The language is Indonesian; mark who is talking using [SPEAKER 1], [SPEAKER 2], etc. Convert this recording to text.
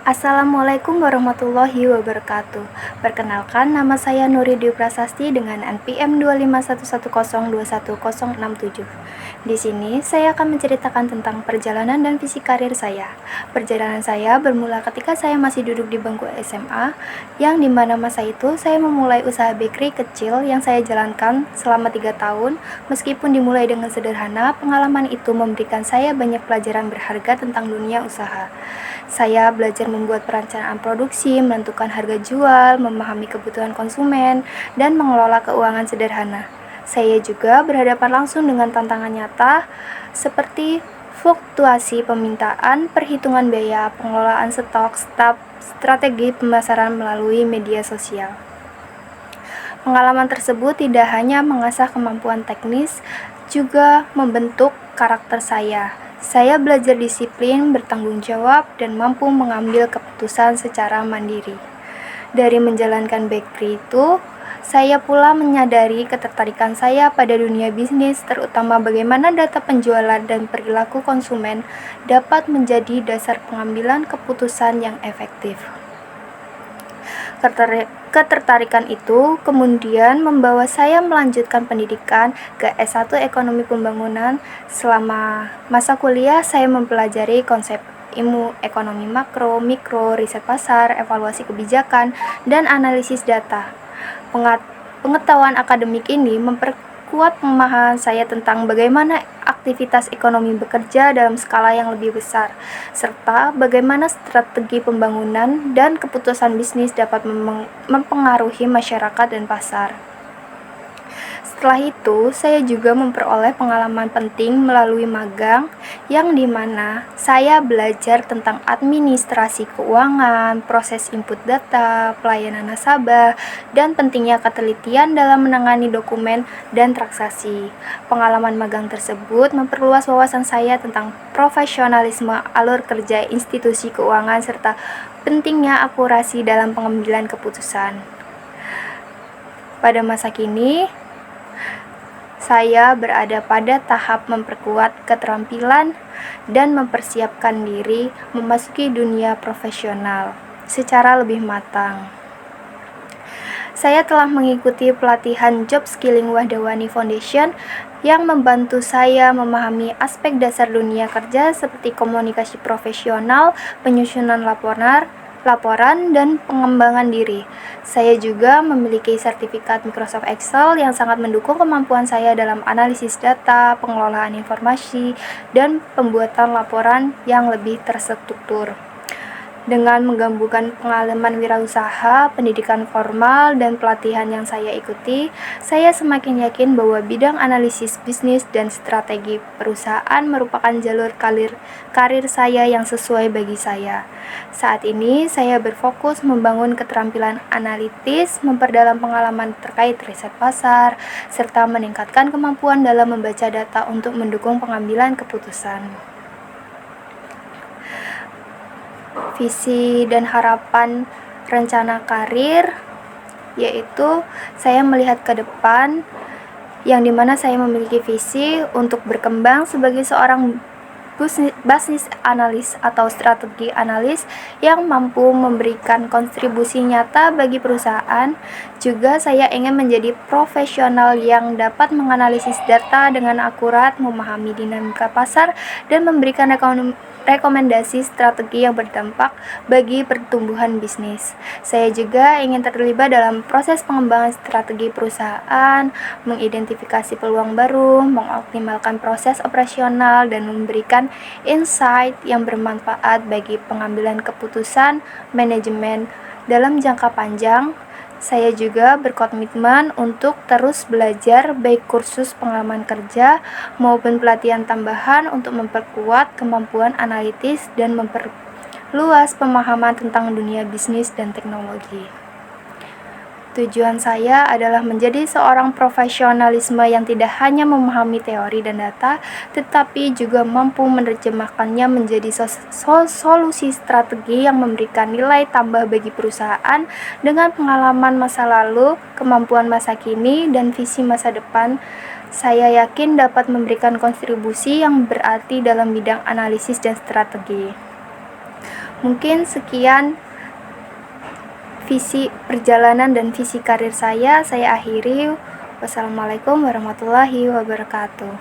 [SPEAKER 1] Assalamualaikum warahmatullahi wabarakatuh. Perkenalkan, nama saya Nuri Dwi Prasasti dengan NPM 25110211067. Di sini saya akan menceritakan tentang perjalanan dan visi karir saya. Perjalanan saya bermula ketika saya masih duduk di bangku SMA, yang dimana masa itu saya memulai usaha bakery kecil yang saya jalankan selama 3 tahun. Meskipun dimulai dengan sederhana, pengalaman itu memberikan saya banyak pelajaran berharga tentang dunia usaha. Saya belajar membuat perencanaan produksi, menentukan harga jual, memahami kebutuhan konsumen, dan mengelola keuangan sederhana. Saya juga berhadapan langsung dengan tantangan nyata seperti fluktuasi permintaan, perhitungan biaya, pengelolaan stok, strategi pemasaran melalui media sosial. Pengalaman tersebut tidak hanya mengasah kemampuan teknis, juga membentuk karakter saya. Saya belajar disiplin, bertanggung jawab, dan mampu mengambil keputusan secara mandiri. Dari menjalankan bakery itu, saya pula menyadari ketertarikan saya pada dunia bisnis, terutama bagaimana data penjualan dan perilaku konsumen dapat menjadi dasar pengambilan keputusan yang efektif. Ketertarikan itu kemudian membawa saya melanjutkan pendidikan ke S1 Ekonomi Pembangunan. Selama masa kuliah, saya mempelajari konsep ilmu ekonomi makro, mikro, riset pasar, evaluasi kebijakan, dan analisis data. Pengetahuan akademik ini memperkuat pemahaman saya tentang bagaimana aktivitas ekonomi bekerja dalam skala yang lebih besar, serta bagaimana strategi pembangunan dan keputusan bisnis dapat mempengaruhi masyarakat dan pasar. Setelah itu, saya juga memperoleh pengalaman penting melalui magang, yang dimana saya belajar tentang administrasi keuangan, proses input data, pelayanan nasabah, dan pentingnya ketelitian dalam menangani dokumen dan transaksi. Pengalaman magang tersebut memperluas wawasan saya tentang profesionalisme alur kerja institusi keuangan serta pentingnya akurasi dalam pengambilan keputusan. Pada masa kini, saya berada pada tahap memperkuat keterampilan dan mempersiapkan diri memasuki dunia profesional secara lebih matang. Saya telah mengikuti pelatihan Job Skilling Wahdawani Foundation yang membantu saya memahami aspek dasar dunia kerja seperti komunikasi profesional, penyusunan laporan, dan pengembangan diri. Saya juga memiliki sertifikat Microsoft Excel yang sangat mendukung kemampuan saya dalam analisis data, pengelolaan informasi, dan pembuatan laporan yang lebih terstruktur. Dengan menggabungkan pengalaman wirausaha, pendidikan formal, dan pelatihan yang saya ikuti, saya semakin yakin bahwa bidang analisis bisnis dan strategi perusahaan merupakan jalur karir saya yang sesuai bagi saya. Saat ini, saya berfokus membangun keterampilan analitis, memperdalam pengalaman terkait riset pasar, serta meningkatkan kemampuan dalam membaca data untuk mendukung pengambilan keputusan. Visi dan harapan rencana karir, yaitu saya melihat ke depan, yang dimana saya memiliki visi untuk berkembang sebagai seorang business analis atau strategi analis yang mampu memberikan kontribusi nyata bagi perusahaan. Juga saya ingin menjadi profesional yang dapat menganalisis data dengan akurat, memahami dinamika pasar, dan memberikan rekomendasi strategi yang berdampak bagi pertumbuhan bisnis. Saya juga ingin terlibat dalam proses pengembangan strategi perusahaan, mengidentifikasi peluang baru, mengoptimalkan proses operasional, dan memberikan insight yang bermanfaat bagi pengambilan keputusan manajemen dalam jangka panjang. Saya juga berkomitmen untuk terus belajar, baik kursus pengalaman kerja maupun pelatihan tambahan untuk memperkuat kemampuan analitis dan memperluas pemahaman tentang dunia bisnis dan teknologi. Tujuan saya adalah menjadi seorang profesionalisme yang tidak hanya memahami teori dan data, tetapi juga mampu menerjemahkannya menjadi solusi strategi yang memberikan nilai tambah bagi perusahaan dengan pengalaman masa lalu, kemampuan masa kini, dan visi masa depan. Saya yakin dapat memberikan kontribusi yang berarti dalam bidang analisis dan strategi. Mungkin sekian visi perjalanan dan visi karir saya akhiri. Wassalamualaikum warahmatullahi wabarakatuh.